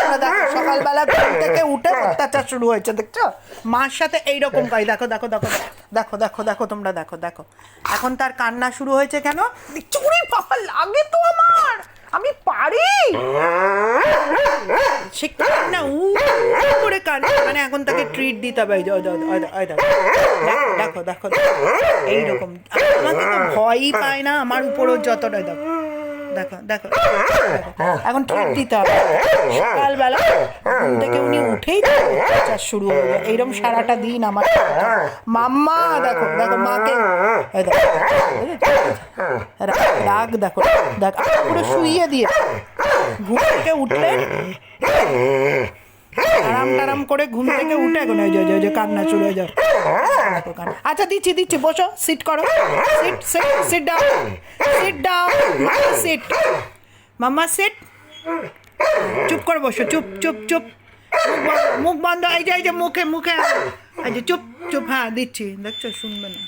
তোমরা দেখো সকালবেলা ঘুম থেকে উঠে অত্যাচার শুরু হয়েছে, দেখছো মার সাথে এইরকম কাজ। দেখো দেখো দেখো দেখো দেখো দেখো তোমরা দেখো দেখো এখন তার কান্না শুরু হয়েছে কেন? চুরি বাবা লাগে তো আমার, আমি পারি সে কান্না করে কান্না, মানে এখন তাকে ট্রিট দিতে হবে। দেখো দেখো এইরকম, আমাকে তো ভয়ই পায় না আমার উপরও যতটা। দেখো দেখো দেখো এখন ট্রিট দিতে হবে। সকালবেলা ঘুম থেকে উনি উঠেই অত্যাচার শুরু হয়ে যায় এইরকম সারাটা দিন আমার মাম্মা। দেখো দেখো মাকে রাগ, দেখো দেখ পুরো শুইয়ে দিয়ে ঘুম থেকে উঠলে আরাম টারাম করে ঘুম থেকে উঠে এখন ওই যে কান্না শুরু হয়ে যায়। আচ্ছা দিচ্ছি দিচ্ছি, বসো, সিট করো, sit sit sit down, sit down, sit mamma sit, চুপ করে বসো, চুপ চুপ চুপ, মুখ বন্ধ, এই যে মুখে মুখে, এই যে চুপ চুপ, হ্যাঁ দিচ্ছি, দেখছো শুনবে না।